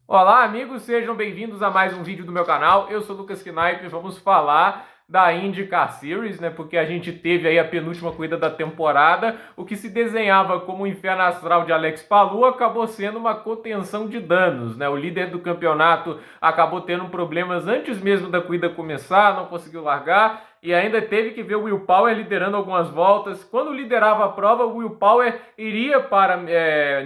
Olá, amigos, sejam bem-vindos a mais um vídeo do meu canal. Eu sou o Lucas Knaip e vamos falar da IndyCar Series, né? Porque a gente teve aí a penúltima corrida da temporada. O que se desenhava como o inferno astral de Alex Palou acabou sendo uma contenção de danos, né? O líder do campeonato acabou tendo problemas antes mesmo da corrida começar, não conseguiu largar. E ainda teve que ver o Will Power liderando algumas voltas. Quando liderava a prova, o Will Power iria para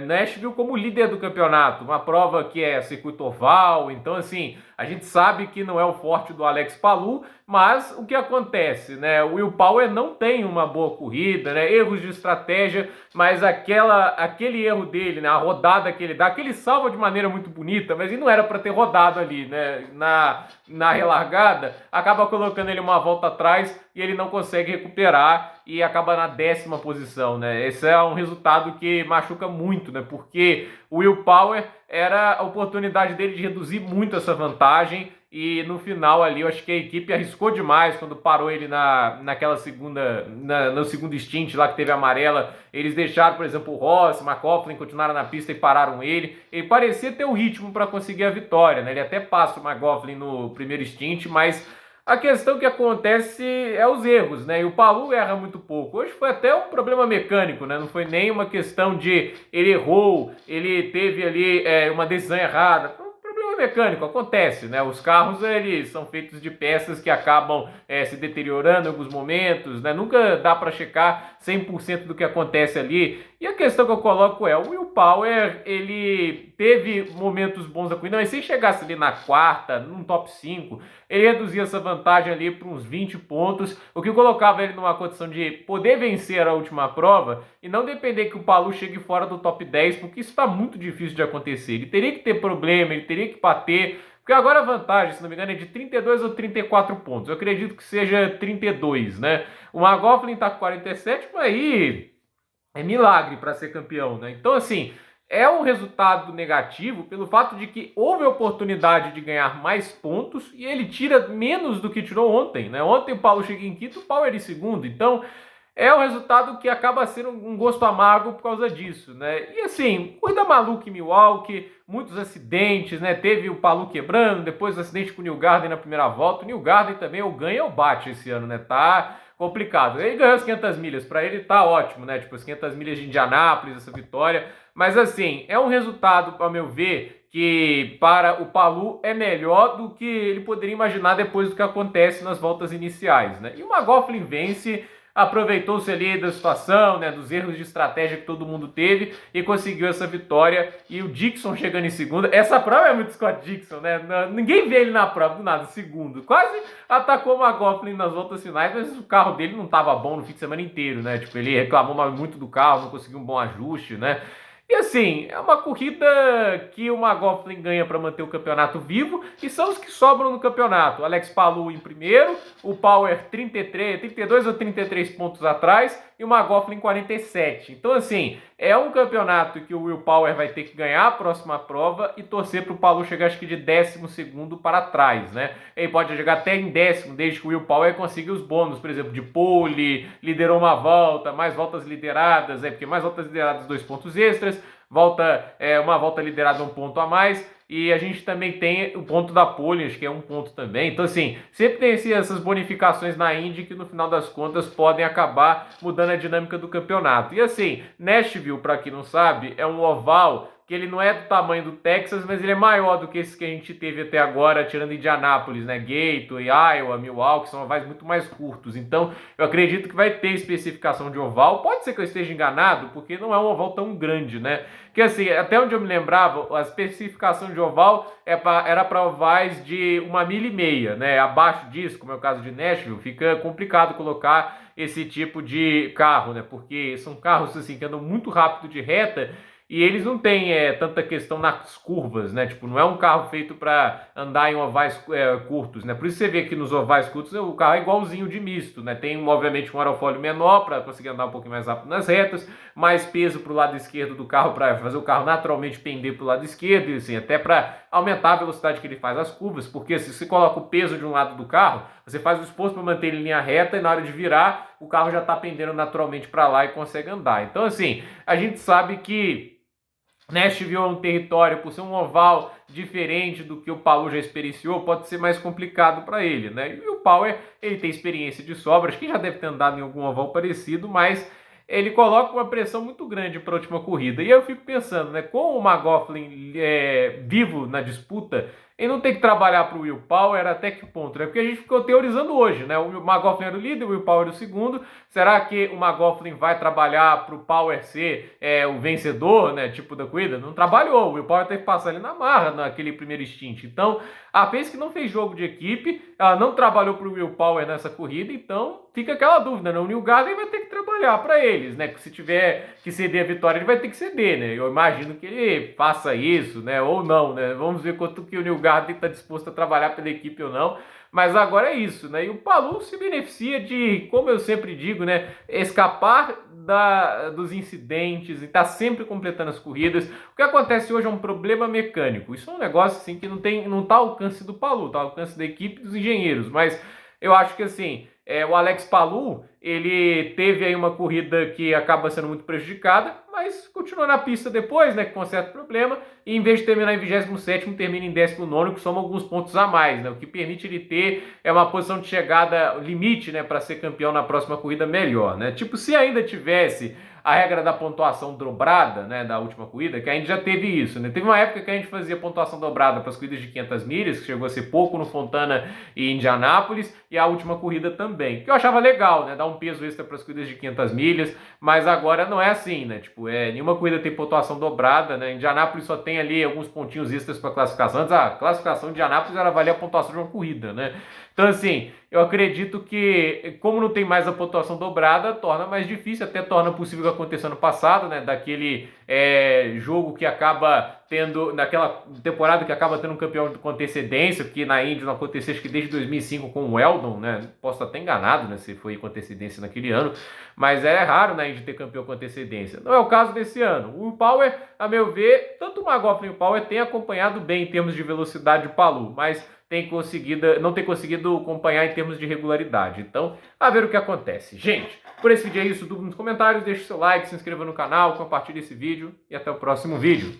Nashville como líder do campeonato. Uma prova que é circuito oval. Então, assim, a gente sabe que não é o forte do Alex Palou, mas o que acontece, né? O Will Power não tem uma boa corrida, né? Erros de estratégia, mas aquele erro dele, né? A rodada que ele dá, que ele salva de maneira muito bonita, mas ele não era para ter rodado ali, né? Na relargada, acaba colocando ele uma volta atrás e ele não consegue recuperar e acaba na 10ª posição, né? Esse é um resultado que machuca muito, né? Porque o Will Power era a oportunidade dele de reduzir muito essa vantagem e no final ali eu acho que a equipe arriscou demais quando parou ele naquela segunda, no segundo stint lá que teve a amarela. Eles deixaram, por exemplo, o Ross, o McLaughlin continuaram na pista e pararam ele. Ele parecia ter o ritmo para conseguir a vitória, né? Ele até passa o McLaughlin no primeiro stint, mas a questão que acontece é os erros, né? E o Palou erra muito pouco. Hoje foi até um problema mecânico, né? Não foi nem uma questão de ele errou, ele teve ali uma decisão errada. Foi um problema mecânico, acontece, né? Os carros eles são feitos de peças que acabam se deteriorando em alguns momentos, né? Nunca dá para checar 100% do que acontece ali. E a questão que eu coloco é, o Will Power, ele teve momentos bons da corrida, mas se chegasse ali na quarta, num top 5, ele reduzia essa vantagem ali para uns 20 pontos, o que colocava ele numa condição de poder vencer a última prova e não depender que o Palou chegue fora do top 10, porque isso está muito difícil de acontecer. Ele teria que ter problema, ele teria que bater, porque agora a vantagem, se não me engano, é de 32 ou 34 pontos. Eu acredito que seja 32, né? O McLaughlin está com 47, mas aí é milagre para ser campeão, né? Então, assim, é um resultado negativo pelo fato de que houve a oportunidade de ganhar mais pontos e ele tira menos do que tirou ontem, né? Ontem o Paulo chegou em quinto, o Power em segundo. Então, é um resultado que acaba sendo um gosto amargo por causa disso, né? E assim, corrida maluca em Milwaukee, muitos acidentes, né? Teve o Palou quebrando, depois o acidente com o Newgarden na primeira volta. O Newgarden também ou ganha ou bate esse ano, né? Tá complicado. Ele ganhou as 500 milhas, para ele tá ótimo, né? Tipo, as 500 milhas de Indianápolis, essa vitória. Mas assim, é um resultado, ao meu ver, que para o Palou é melhor do que ele poderia imaginar depois do que acontece nas voltas iniciais, né? E o McLaughlin vence, aproveitou-se ali da situação, né, dos erros de estratégia que todo mundo teve e conseguiu essa vitória. E o Dixon chegando em segundo. Essa prova é muito Scott Dixon, né? Ninguém vê ele na prova do nada, segundo. Quase atacou o McLaughlin nas voltas finais, mas o carro dele não estava bom no fim de semana inteiro, né? Tipo, ele reclamou muito do carro, não conseguiu um bom ajuste, né? E assim, é uma corrida que o McLaughlin ganha para manter o campeonato vivo e são os que sobram no campeonato. Alex Palou em primeiro, o Power 33, 32 ou 33 pontos atrás e o McLaughlin 47. Então assim, é um campeonato que o Will Power vai ter que ganhar a próxima prova e torcer para o Palou chegar acho que de 12º para trás, né? Ele pode chegar até em 10º, desde que o Will Power consiga os bônus, por exemplo, de pole, liderou uma volta, mais voltas lideradas, porque mais voltas lideradas 2 pontos extras, uma volta liderada 1 ponto a mais, e a gente também tem o ponto da pole, acho que é 1 ponto também. Então assim, sempre tem essas bonificações na Indy que no final das contas podem acabar mudando a dinâmica do campeonato. E assim, Nashville, para quem não sabe, é um oval que ele não é do tamanho do Texas, mas ele é maior do que esse que a gente teve até agora, tirando Indianápolis, né? Gateway, Iowa, Milwaukee, são ovais muito mais curtos. Então, eu acredito que vai ter especificação de oval. Pode ser que eu esteja enganado, porque não é um oval tão grande, né? Porque assim, até onde eu me lembrava, a especificação de oval era para ovais de 1,5 milha, né? Abaixo disso, como é o caso de Nashville, fica complicado colocar esse tipo de carro, né? Porque são carros assim que andam muito rápido de reta e eles não têm tanta questão nas curvas, né? Tipo, não é um carro feito para andar em ovais curtos, né? Por isso você vê que nos ovais curtos o carro é igualzinho de misto, né? Tem, obviamente, um aerofólio menor para conseguir andar um pouquinho mais rápido nas retas, mais peso para o lado esquerdo do carro para fazer o carro naturalmente pender para o lado esquerdo, e assim, até para aumentar a velocidade que ele faz as curvas, porque se você coloca o peso de um lado do carro, você faz o esforço para manter ele em linha reta e na hora de virar, o carro já está pendendo naturalmente para lá e consegue andar. Então, assim, a gente sabe que Nashville é um território, por ser um oval diferente do que o Palu já experienciou, pode ser mais complicado para ele, né? E o Power, ele tem experiência de sobras, que já deve ter andado em algum oval parecido, mas ele coloca uma pressão muito grande para a última corrida. E eu fico pensando, né, com o McLaughlin vivo na disputa, ele não tem que trabalhar para o Will Power até que ponto, né? Porque a gente ficou teorizando hoje, né? O McLaughlin era o líder, o Will Power o segundo. Será que o McLaughlin vai trabalhar para o Power ser o vencedor, né? Tipo da corrida? Não trabalhou. O Will Power teve que passar ali na marra naquele primeiro stint. Então, a Penske não fez jogo de equipe, ela não trabalhou para o Will Power nessa corrida, então fica aquela dúvida, né? O Neil Garden vai ter que trabalhar para eles, né? Se tiver que ceder a vitória, ele vai ter que ceder, né? Eu imagino que ele faça isso, né? Ou não, né? Vamos ver quanto que o Neil Garden está disposto a trabalhar pela equipe ou não. Mas agora é isso, né? E o Palou se beneficia de, como eu sempre digo, né? Escapar dos incidentes e tá sempre completando as corridas. O que acontece hoje é um problema mecânico. Isso é um negócio assim que não tá ao alcance do Palou, tá ao alcance da equipe dos engenheiros. Mas eu acho que assim, o Alex Palou, ele teve aí uma corrida que acaba sendo muito prejudicada, mas continua na pista depois, né, com certo problema, e em vez de terminar em 27º, termina em 19º, que soma alguns pontos a mais, né, o que permite ele ter uma posição de chegada limite, né, para ser campeão na próxima corrida melhor, né, tipo, se ainda tivesse a regra da pontuação dobrada, né, da última corrida, que a gente já teve isso, né? Teve uma época que a gente fazia pontuação dobrada para as corridas de 500 milhas, que chegou a ser pouco no Fontana e Indianápolis, e a última corrida também, que eu achava legal, né, dar um peso extra para as corridas de 500 milhas, mas agora não é assim, né? Tipo, nenhuma corrida tem pontuação dobrada, né? Indianápolis só tem ali alguns pontinhos extras para classificação. Antes a classificação de Indianápolis era valer a pontuação de uma corrida, né? Então, assim, eu acredito que, como não tem mais a pontuação dobrada, torna mais difícil, até torna possível o que aconteceu no passado, né? Daquele jogo que acaba tendo, naquela temporada que acaba tendo um campeão com antecedência, que na Indy não aconteceu, acho que desde 2005 com o Weldon, né? Posso estar até enganado, né? Se foi com antecedência naquele ano, mas é raro na Indy ter campeão com antecedência. Não é o caso desse ano. O Power, a meu ver, tanto o McLaughlin e o Power têm acompanhado bem em termos de velocidade o Palou, mas não tem conseguido acompanhar em termos de regularidade. Então, a ver o que acontece. Gente, por esse vídeo é isso. Tudo nos comentários, deixe seu like, se inscreva no canal, compartilhe esse vídeo e até o próximo vídeo.